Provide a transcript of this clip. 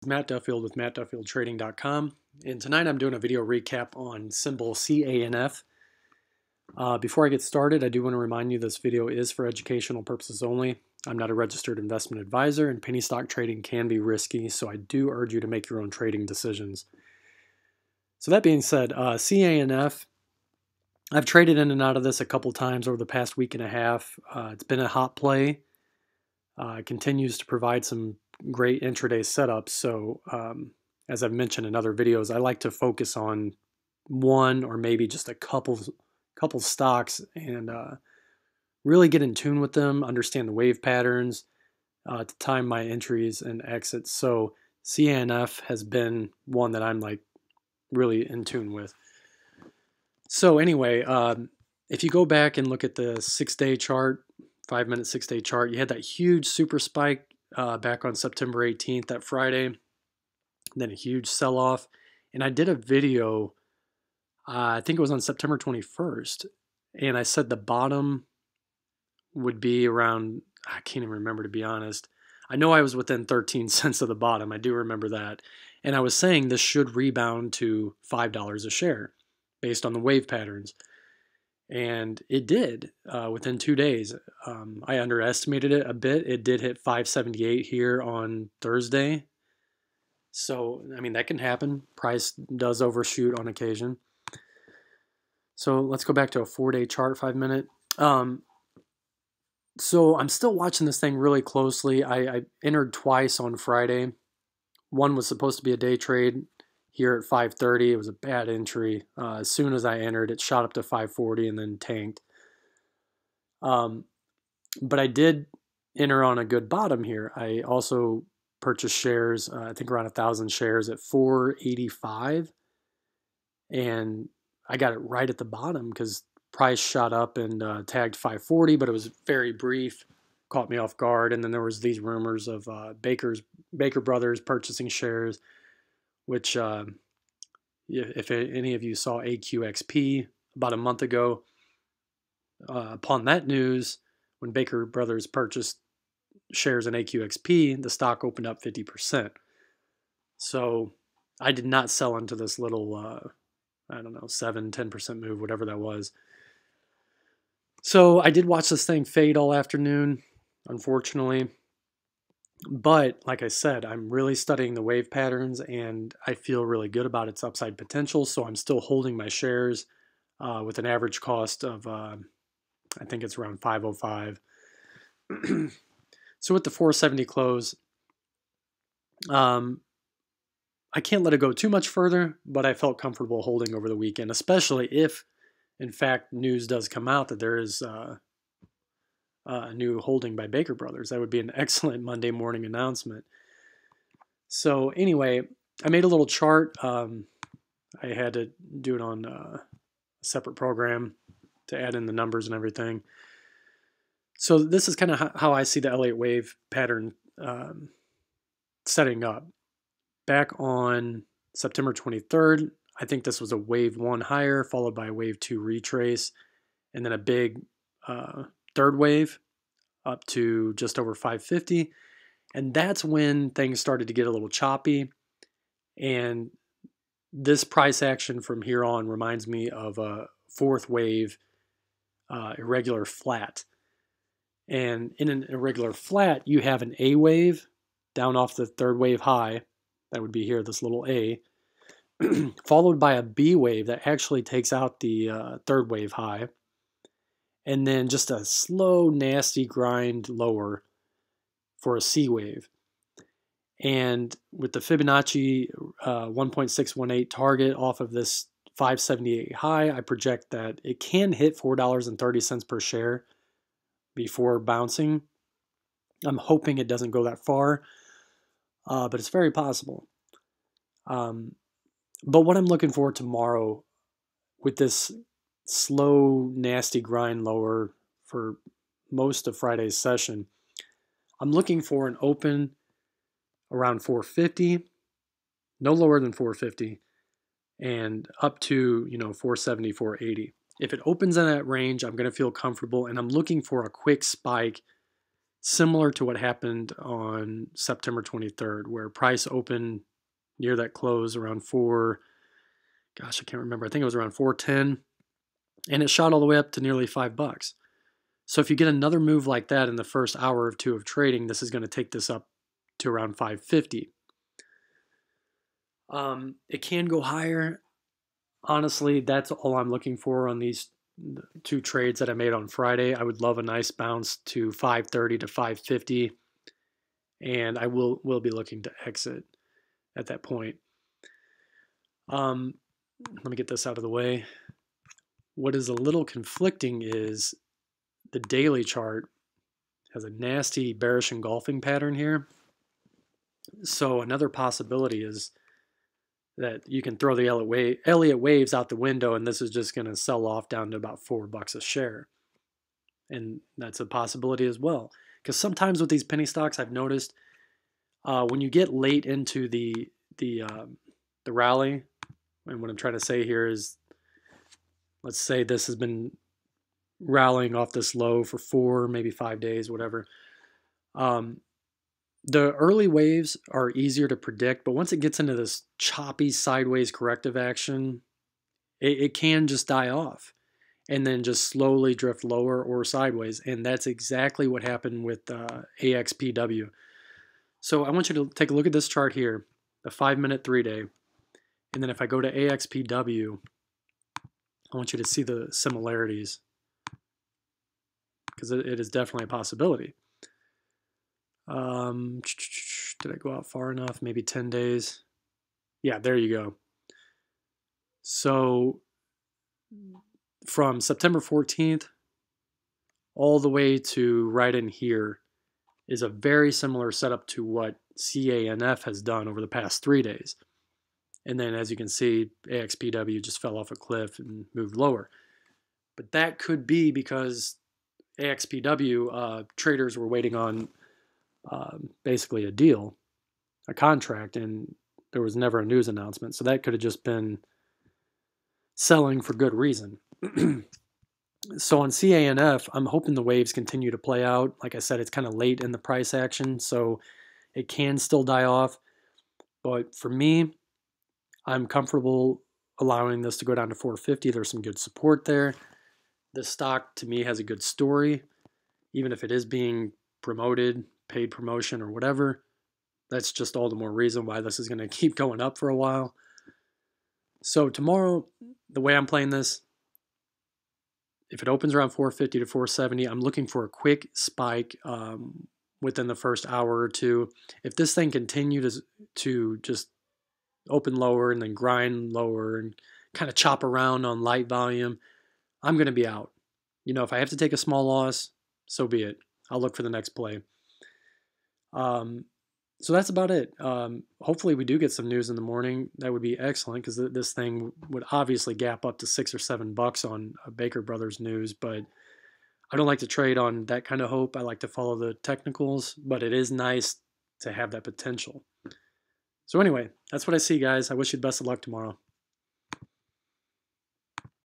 Matt Duffield with mattduffieldtrading.com, and tonight I'm doing a video recap on symbol CANF. Before I get started, I do want to remind you this video is for educational purposes only. I'm not a registered investment advisor, and penny stock trading can be risky, so I do urge you to make your own trading decisions. So that being said, CANF, I've traded in and out of this a couple times over the past week and a half. It's been a hot play. It continues to provide some great intraday setups. So as I've mentioned in other videos, I like to focus on one or maybe just a couple stocks and really get in tune with them, understand the wave patterns to time my entries and exits. So CANF has been one that I'm like really in tune with. So anyway, if you go back and look at the 6-day chart, 5-minute 6-day chart, you had that huge super spike back on September 18th, that Friday, then a huge sell-off. And I did a video, I think it was on September 21st, and I said the bottom would be around, I can't even remember to be honest. I know I was within 13 cents of the bottom. I do remember that. And I was saying this should rebound to $5 a share based on the wave patterns. And it did within 2 days. I underestimated it a bit. It did hit 578 here on Thursday. So, I mean, that can happen. Price does overshoot on occasion. So let's go back to a 4-day chart, 5-minute. So I'm still watching this thing really closely. I entered twice on Friday. One was supposed to be a day trade here at 5:30. It was a bad entry. As soon as I entered, it shot up to 540 and then tanked. But I did enter on a good bottom here. I also purchased shares, I think around 1,000 shares at 485. And I got it right at the bottom because price shot up and tagged 540, but it was very brief, caught me off guard. And then there was these rumors of Baker Brothers purchasing shares, which if any of you saw AQXP about a month ago, upon that news, when Baker Brothers purchased shares in AQXP, the stock opened up 50%. So I did not sell into this little, I don't know, 7-10% move, whatever that was. So I did watch this thing fade all afternoon, unfortunately. But like I said, I'm really studying the wave patterns and I feel really good about its upside potential. So I'm still holding my shares with an average cost of, I think it's around 505. So with the 470 close, I can't let it go too much further, but I felt comfortable holding over the weekend, especially if, in fact, news does come out that there is a new holding by Baker Brothers. That would be an excellent Monday morning announcement. So anyway, I made a little chart. I had to do it on a separate program to add in the numbers and everything. So this is kind of how I see the Elliot Wave pattern setting up. Back on September 23rd, I think this was a wave 1 higher, followed by a wave 2 retrace, and then a big third wave up to just over 550. And that's when things started to get a little choppy. And this price action from here on reminds me of a fourth wave irregular flat. And in an irregular flat, you have an A wave down off the third wave high. That would be here, this little A, followed by a B wave that actually takes out the third wave high, and then just a slow, nasty grind lower for a C wave. And with the Fibonacci 1.618 target off of this 578 high, I project that it can hit $4.30 per share before bouncing. I'm hoping it doesn't go that far, but it's very possible. But what I'm looking for tomorrow with this slow, nasty grind lower for most of Friday's session, I'm looking for an open around 450, no lower than 450, and up to 470, 480. If it opens in that range, I'm going to feel comfortable, and I'm looking for a quick spike similar to what happened on September 23rd, where price opened near that close around I can't remember. I think it was around 410, and it shot all the way up to nearly $5. So if you get another move like that in the first hour or two of trading, this is going to take this up to around 550. It can go higher. Honestly, that's all I'm looking for on these two trades that I made on Friday. I would love a nice bounce to 530 to 550, and I will be looking to exit at that point. Let me get this out of the way. What is a little conflicting is the daily chart has a nasty bearish engulfing pattern here. So another possibility is that you can throw the Elliot Waves out the window, and this is just going to sell off down to about $4 a share. And that's a possibility as well. Because sometimes with these penny stocks, I've noticed when you get late into the rally, and what I'm trying to say here is, let's say this has been rallying off this low for 4, maybe 5 days, whatever. The early waves are easier to predict, but once it gets into this choppy sideways corrective action, it can just die off and then just slowly drift lower or sideways. And that's exactly what happened with AXPW. So I want you to take a look at this chart here, the 5-minute 3-day. And then if I go to AXPW, I want you to see the similarities, because it is definitely a possibility. Did I go out far enough? Maybe 10 days. Yeah, there you go. So from September 14th all the way to right in here is a very similar setup to what CANF has done over the past 3 days. And then as you can see, AXPW just fell off a cliff and moved lower. But that could be because AXPW traders were waiting on basically a deal, a contract, and there was never a news announcement. So that could have just been selling for good reason. So on CANF, I'm hoping the waves continue to play out. Like I said, it's kind of late in the price action, so it can still die off. But for me, I'm comfortable allowing this to go down to 450. There's some good support there. This stock, to me, has a good story. Even if it is being promoted, paid promotion or whatever, that's just all the more reason why this is going to keep going up for a while. So tomorrow, the way I'm playing this, if it opens around 450 to 470, I'm looking for a quick spike within the first hour or two. If this thing continues to just open lower and then grind lower and kind of chop around on light volume, I'm going to be out. You know, if I have to take a small loss, so be it. I'll look for the next play. So that's about it. Hopefully we do get some news in the morning. That would be excellent, because this thing would obviously gap up to $6 or $7 on Baker Brothers news, but I don't like to trade on that kind of hope. I like to follow the technicals, but it is nice to have that potential. So anyway, that's what I see, guys. I wish you the best of luck tomorrow.